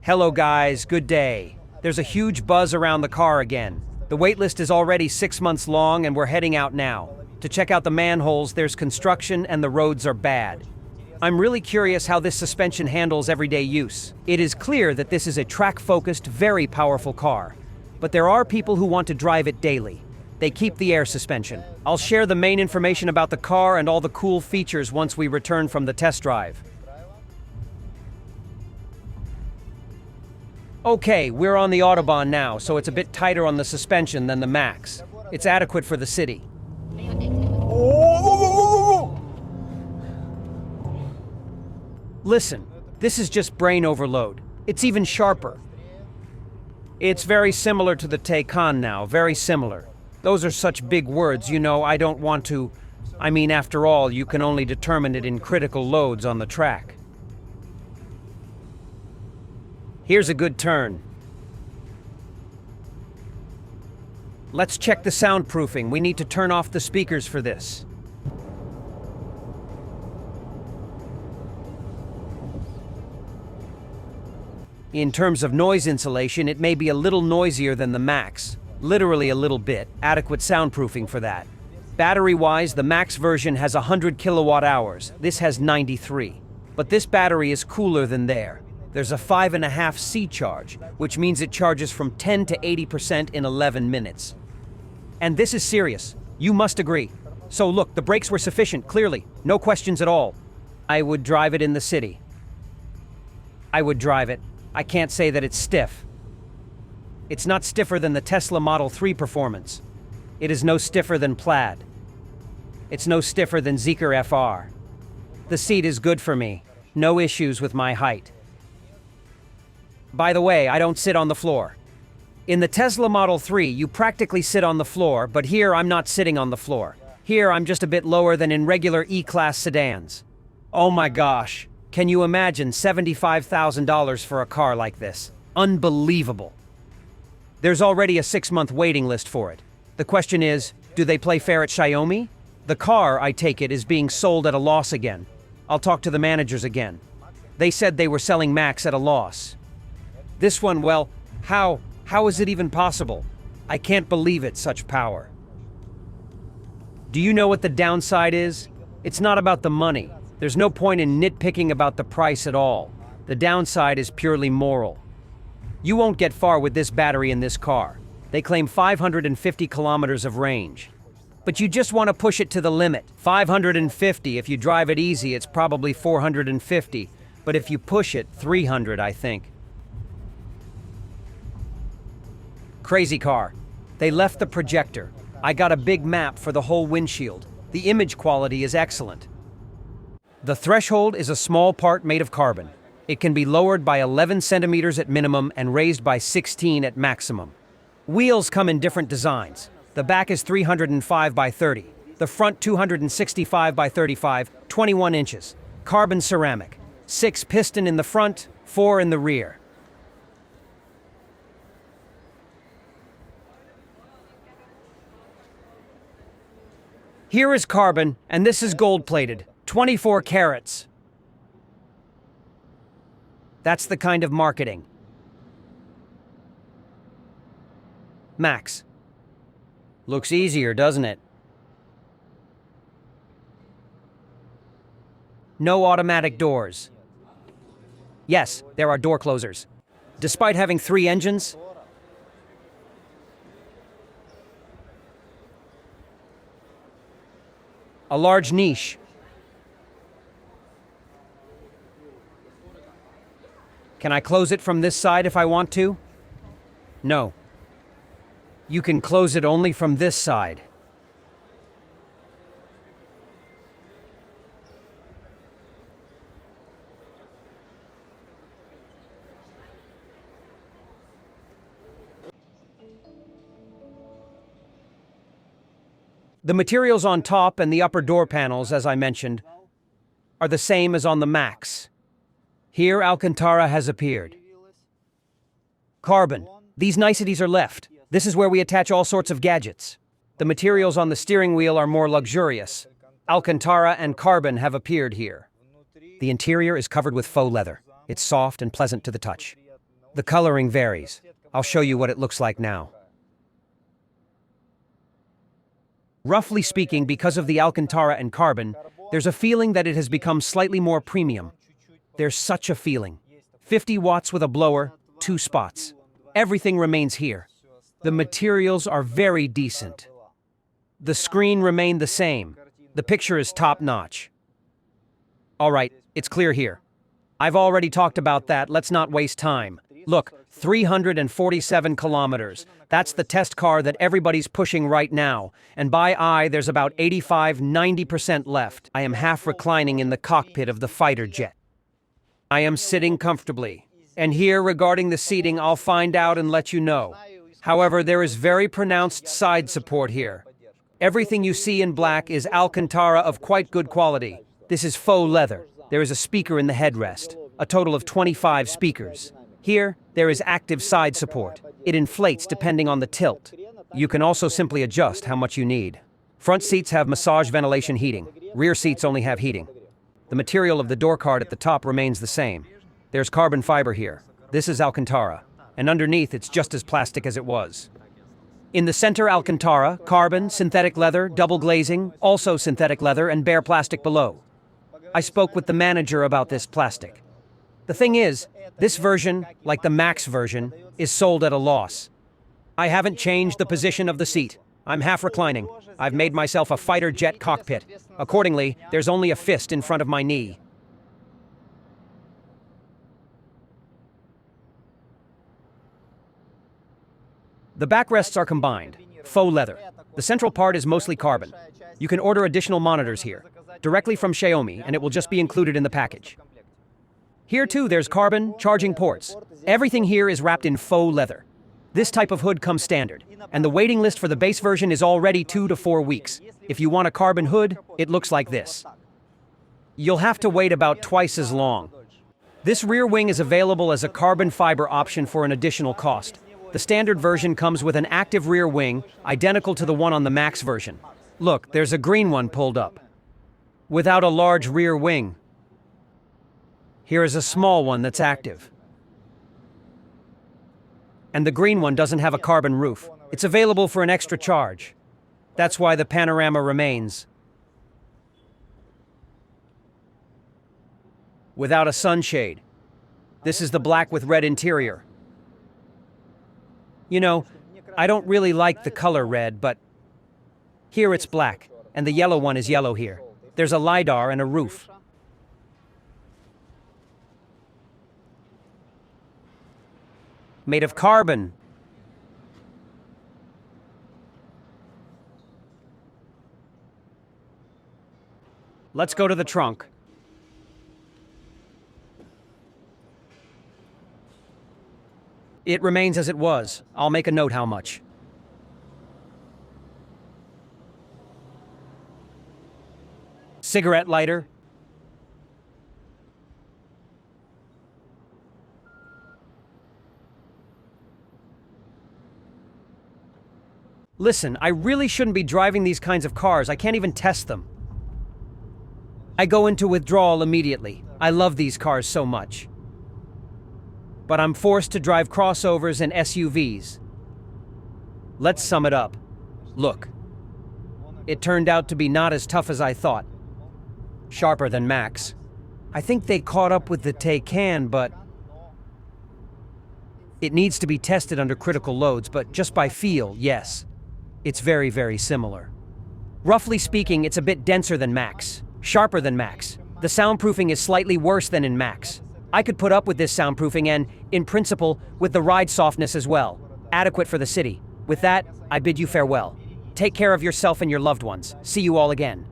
Hello guys, good day. There's a huge buzz around the car again. The waitlist is already 6 months long and we're heading out now. To check out the manholes, there's construction and the roads are bad. I'm really curious how this suspension handles everyday use. It is clear that this is a track-focused, very powerful car. But there are people who want to drive it daily. They keep the air suspension. I'll share the main information about the car and all the cool features once we return from the test drive. Okay, we're on the Autobahn now, so it's a bit tighter on the suspension than the Max. It's adequate for the city. Listen, this is just brain overload. It's even sharper. It's very similar to the Taycan now, very similar. Those are such big words, you know, I don't want to... I mean, after all, you can only determine it in critical loads on the track. Here's a good turn. Let's check the soundproofing. We need to turn off the speakers for this. In terms of noise insulation, it may be a little noisier than the Max. Literally a little bit. Adequate soundproofing for that. Battery-wise, the Max version has 100 kilowatt hours. This has 93. But this battery is cooler than there. There's a 5.5C charge, which means it charges from 10 to 80% in 11 minutes. And this is serious. You must agree. So look, the brakes were sufficient, clearly. No questions at all. I would drive it in the city. I would drive it. I can't say that it's stiff. It's not stiffer than the Tesla Model 3 Performance. It is no stiffer than Plaid. It's no stiffer than Zeekr FR. The seat is good for me. No issues with my height. By the way, I don't sit on the floor. In the Tesla Model 3, you practically sit on the floor, but here I'm not sitting on the floor. Here I'm just a bit lower than in regular E-Class sedans. Oh my gosh, can you imagine $75,000 for a car like this? Unbelievable. There's already a 6-month waiting list for it. The question is, do they play fair at Xiaomi? The car, I take it, is being sold at a loss again. I'll talk to the managers again. They said they were selling Max at a loss. This one, well, how is it even possible? I can't believe it's such power. Do you know what the downside is? It's not about the money. There's no point in nitpicking about the price at all. The downside is purely moral. You won't get far with this battery in this car. They claim 550 kilometers of range. But you just want to push it to the limit. 550, if you drive it easy, it's probably 450. But if you push it, 300, I think. Crazy car. They left the projector. I got a big map for the whole windshield. The image quality is excellent. The threshold is a small part made of carbon. It can be lowered by 11 centimeters at minimum and raised by 16 at maximum. Wheels come in different designs. The back is 305 by 30. The front 265 by 35, 21 inches. Carbon ceramic. 6 piston in the front, 4 in the rear. Here is carbon, and this is gold-plated. 24 carats. That's the kind of marketing. Max. Looks easier, doesn't it? No automatic doors. Yes, there are door closers. Despite having 3 engines, a large niche. Can I close it from this side if I want to? No. You can close it only from this side. The materials on top and the upper door panels, as I mentioned, are the same as on the Max. Here, Alcantara has appeared. Carbon. These niceties are left. This is where we attach all sorts of gadgets. The materials on the steering wheel are more luxurious. Alcantara and carbon have appeared here. The interior is covered with faux leather. It's soft and pleasant to the touch. The coloring varies. I'll show you what it looks like now. Roughly speaking, because of the Alcantara and carbon, there's a feeling that it has become slightly more premium. There's such a feeling. 50 watts with a blower, 2 spots. Everything remains here. The materials are very decent. The screen remained the same. The picture is top-notch. All right, it's clear here. I've already talked about that, let's not waste time. Look, 347 kilometers. That's the test car that everybody's pushing right now. And by eye, there's about 85–90% left. I am half reclining in the cockpit of the fighter jet. I am sitting comfortably. And here, regarding the seating, I'll find out and let you know. However, there is very pronounced side support here. Everything you see in black is Alcantara of quite good quality. This is faux leather. There is a speaker in the headrest. A total of 25 speakers. Here, there is active side support. It inflates depending on the tilt. You can also simply adjust how much you need. Front seats have massage ventilation heating. Rear seats only have heating. The material of the door card at the top remains the same. There's carbon fiber here. This is Alcantara. And underneath, it's just as plastic as it was. In the center, Alcantara, carbon, synthetic leather, double glazing, also synthetic leather, and bare plastic below. I spoke with the manager about this plastic. The thing is, this version, like the Max version, is sold at a loss. I haven't changed the position of the seat. I'm half reclining. I've made myself a fighter jet cockpit. Accordingly, there's only a fist in front of my knee. The backrests are combined, faux leather. The central part is mostly carbon. You can order additional monitors here, directly from Xiaomi, and it will just be included in the package. Here too, there's carbon, charging ports. Everything here is wrapped in faux leather. This type of hood comes standard, and the waiting list for the base version is already 2 to 4 weeks. If you want a carbon hood, it looks like this. You'll have to wait about twice as long. This rear wing is available as a carbon fiber option for an additional cost. The standard version comes with an active rear wing, identical to the one on the Max version. Look, there's a green one pulled up, without a large rear wing. Here is a small one that's active. And the green one doesn't have a carbon roof. It's available for an extra charge. That's why the panorama remains. Without a sunshade. This is the black with red interior. You know, I don't really like the color red, but here it's black, and the yellow one is yellow here. There's a LiDAR and a roof. Made of carbon. Let's go to the trunk. It remains as it was. I'll make a note how much. Cigarette lighter. Listen, I really shouldn't be driving these kinds of cars. I can't even test them. I go into withdrawal immediately. I love these cars so much. But I'm forced to drive crossovers and SUVs. Let's sum it up. Look. It turned out to be not as tough as I thought. Sharper than Max. I think they caught up with the Taycan, but it needs to be tested under critical loads, but just by feel, yes. It's very, very similar. Roughly speaking, it's a bit denser than Max. Sharper than Max. The soundproofing is slightly worse than in Max. I could put up with this soundproofing and, in principle, with the ride softness as well. Adequate for the city. With that, I bid you farewell. Take care of yourself and your loved ones. See you all again.